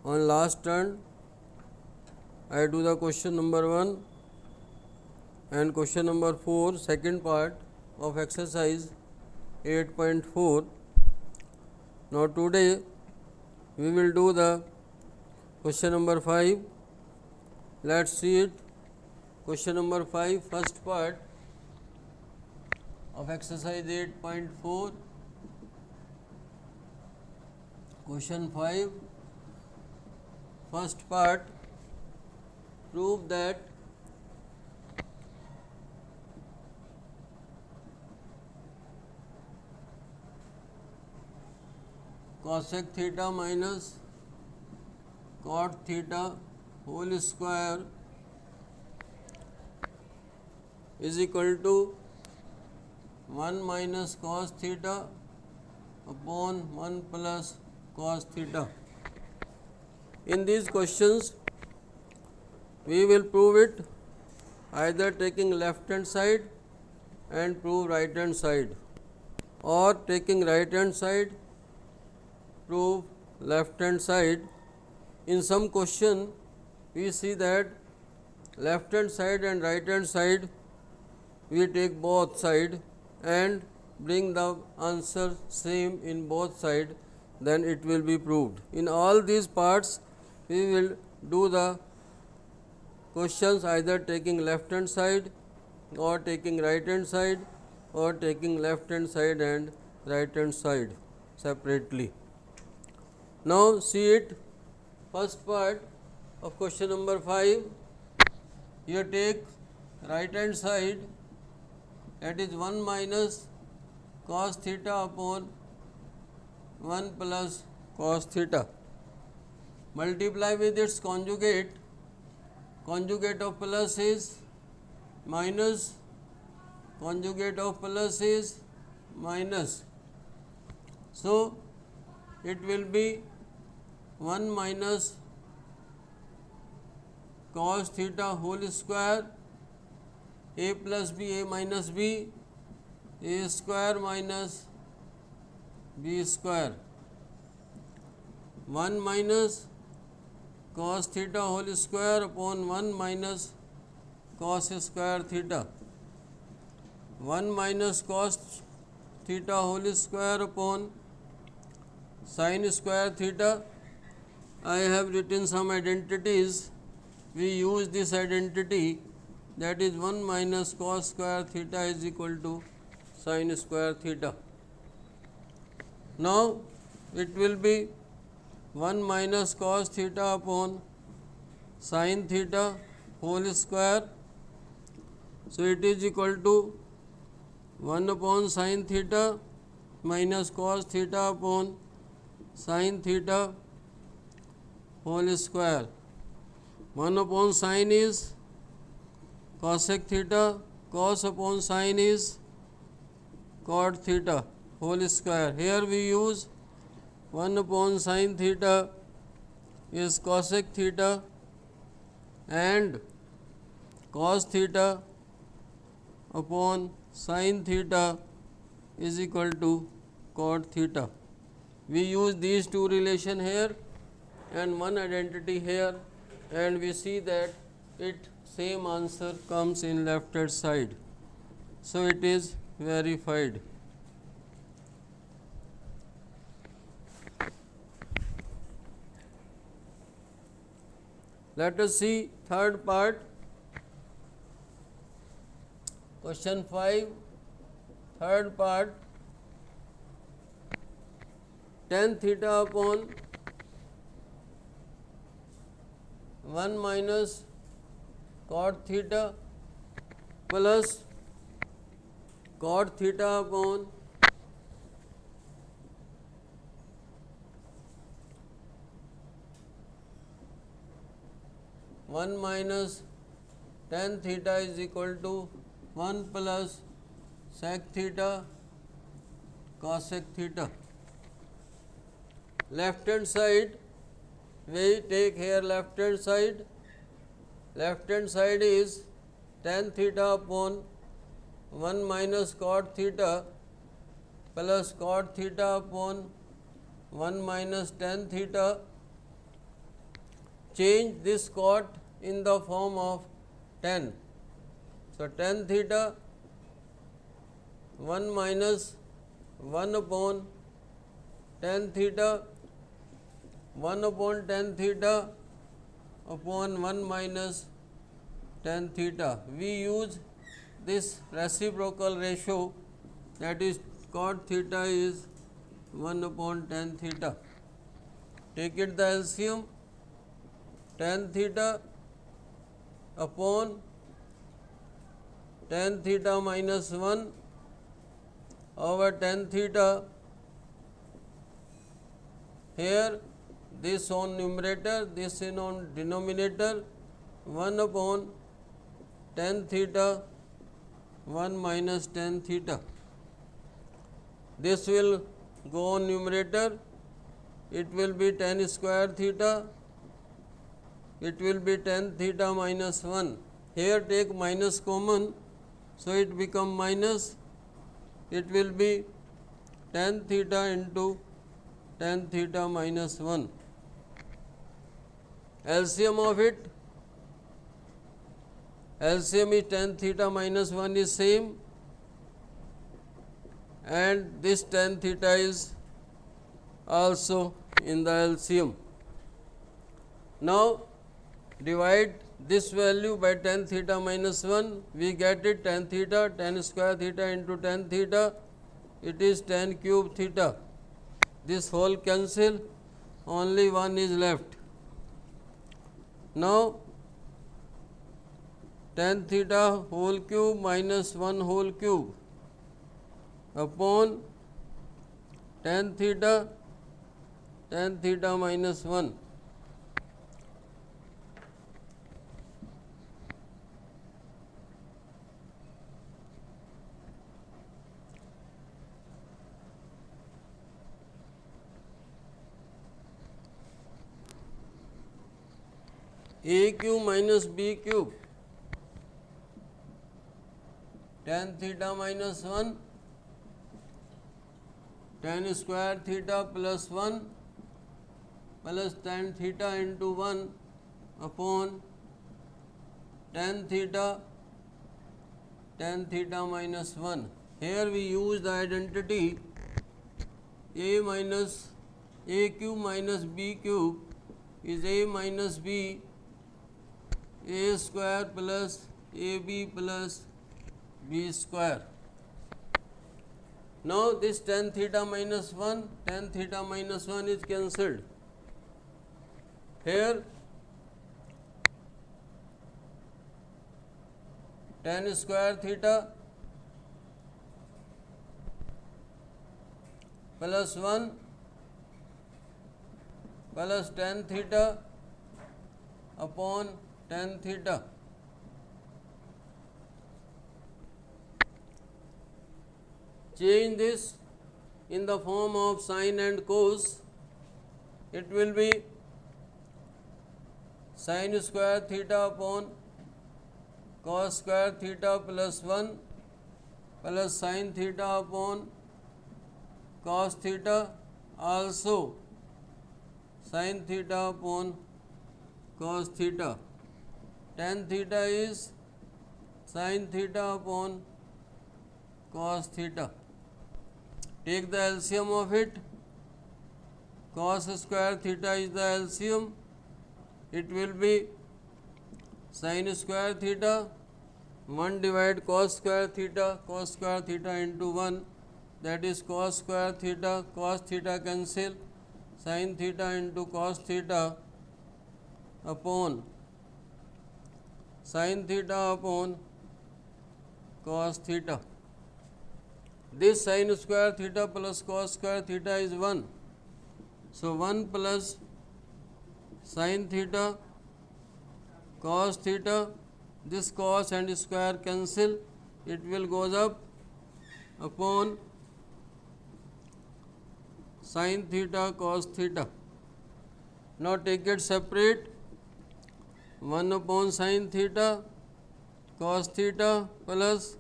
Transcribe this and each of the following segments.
On last turn I do the question number 1 and question number 4, second part of exercise 8.4. Now today we will do the question number 5. Let's see it. Question number 5, first part of exercise 8.4. Question 5, first part, prove that cosec theta minus cot theta whole square is equal to 1 minus cos theta upon 1 plus cos theta. In these questions we will prove it either taking left hand side and prove right hand side, or taking right hand side prove left hand side. In some question we see that left hand side and right hand side we take both side and bring the answer same in both side, then it will be proved. In all these parts we will do the questions either taking left hand side or taking right hand side or taking left hand side and right hand side separately. Now see it. First part of question number 5, you take right hand side, that is 1 minus cos theta upon 1 plus cos theta, multiply with its conjugate. Conjugate of plus is minus, conjugate of plus is minus, so it will be 1 minus cos theta whole square, a plus b, a minus b, a square minus b square, 1 minus cos theta whole square upon 1 minus cos square theta, 1 minus cos theta whole square upon sin square theta. I have written some identities. We use this identity, that is 1 minus cos square theta is equal to sin square theta. Now it will be 1 minus cos theta upon sin theta whole square, so it is equal to 1 upon sin theta minus cos theta upon sin theta whole square. 1 upon sin is cosec theta, cos upon sin is cot theta whole square. Here we use 1 upon sin theta is cosec theta and cos theta upon sin theta is equal to cot theta. We use these two relation here and one identity here, and we see that it same answer comes in left hand side, so it is verified. Let us see third part, question 5, third part, tan theta upon 1 minus cot theta plus cot theta upon one minus tan theta is equal to 1 plus sec theta cosec theta. Left hand side, we take here left hand side. Left hand side is tan theta upon 1 minus cot theta plus cot theta upon 1 minus tan theta change this cot in the form of tan. So, tan theta 1 minus 1 upon tan theta 1 upon tan theta upon 1 minus tan theta. We use this reciprocal ratio, that is cot theta is 1 upon tan theta. Take it the LCM, tan theta upon tan theta minus 1 over tan theta. Here this on numerator, this in on denominator, 1 upon tan theta 1 minus tan theta. This will go on numerator, it will be tan square theta, it will be tan theta minus 1. Here take minus common, so it become minus, it will be tan theta into tan theta minus 1. LCM of it, LCM is tan theta minus 1 is same, and this tan theta is also in the LCM. Now divide this value by tan theta minus 1, we get it tan theta, tan square theta into tan theta, it is tan cube theta. This whole cancel, only 1 is left. Now tan theta whole cube minus 1 whole cube upon tan theta minus 1. A cube minus B cube, tan theta minus 1, tan square theta plus 1 plus tan theta into 1 upon tan theta minus 1. Here we use the identity A minus A cube minus B cube is A minus B, A square plus AB plus B square. Now this tan theta minus 1 is cancelled. Here tan square theta plus 1 plus tan theta upon tan theta. Change this in the form of sine and cos, it will be sine square theta upon cos square theta plus 1 plus sine theta upon cos theta, also sine theta upon cos theta. Tan theta is sine theta upon cos theta. Take the LCM of it, cos square theta is the LCM, it will be sine square theta, 1 divide cos square theta into 1, that is cos square theta, cos theta cancel, sine theta into cos theta upon sine theta upon cos theta. This sine square theta plus cos square theta is 1. So 1 plus sine theta cos theta, this cos and square cancel, it will goes up upon sine theta cos theta. Now take it separate, 1 upon sine theta cos theta plus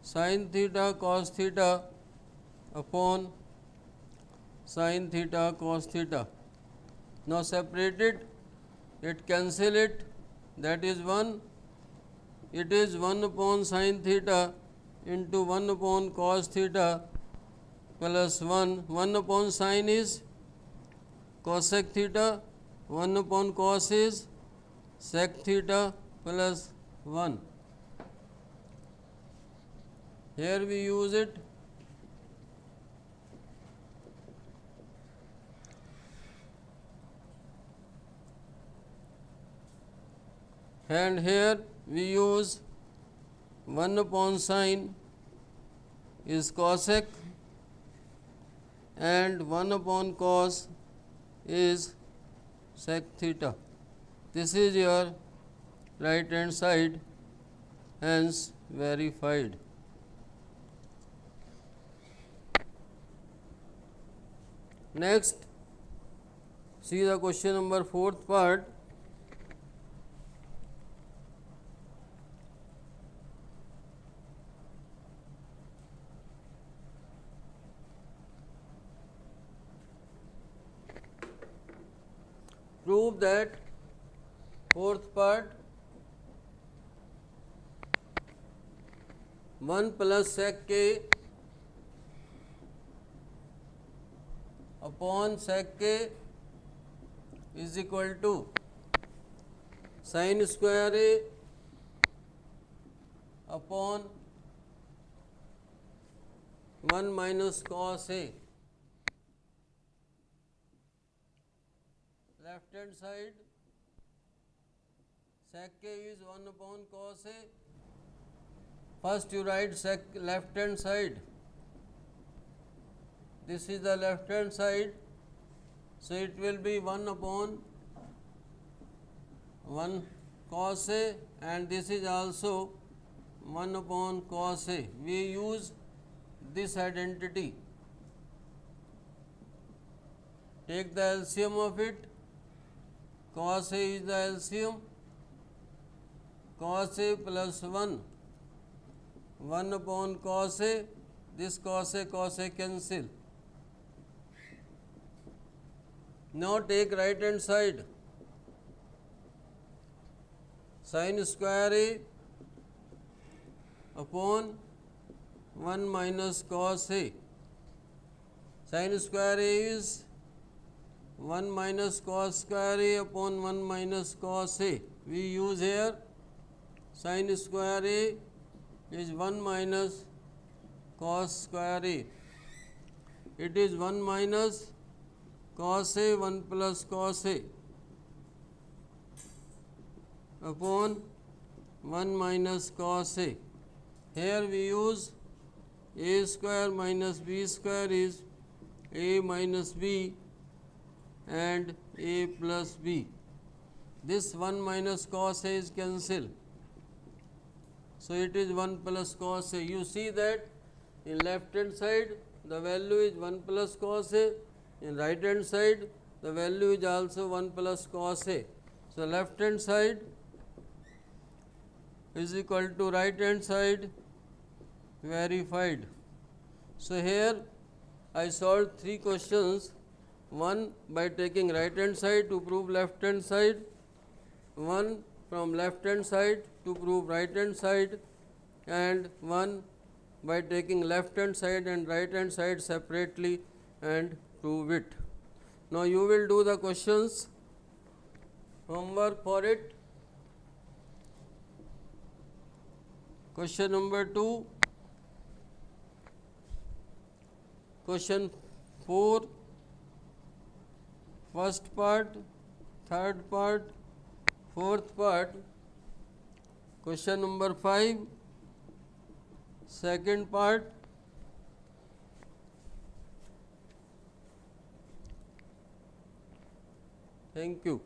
sine theta cos theta upon sine theta cos theta. Now separate it, it cancel it, that is 1. It is 1 upon sin theta into 1 upon cos theta plus 1. 1 upon sin is cosec theta, 1 upon cos is sec theta plus 1. Here we use it. And here we use 1 upon sin is cosec and 1 upon cos is sec theta. This is your right hand side, hence verified. Next, see the question number 4th part. Prove that 4th part 1 plus sec k upon sec k is equal to sin square a upon 1 minus cos a. Left hand side sec k is 1 upon cos a. First you write sec left hand side. This is the left hand side, so it will be 1 upon 1 cos a, and this is also 1 upon cos a. We use this identity. Take the LCM of it. Cos a is the LCM. Cos a plus 1, 1 upon cos a. This cos a cancel. Now take right hand side. Sin square a upon 1 minus cos a. Sin square a is 1 minus cos square a upon 1 minus cos a. We use here sin square a is 1 minus cos square a. It is 1 minus cos a 1 plus cos a upon 1 minus cos a. Here we use a square minus b square is a minus b and a plus b. This 1 minus cos a is cancelled. So it is 1 plus cos a. You see that in left hand side the value is 1 plus cos a. In right hand side the value is also 1 plus cos a. So left hand side is equal to right hand side, verified. So here I solved 3 questions. One by taking right hand side to prove left hand side, one from left hand side to prove right hand side, and one by taking left hand side and right hand side separately and prove it. Now you will do the questions, homework for it. Question number 2, question 4, first part, third part, fourth part. Question number 5, second part. Thank you.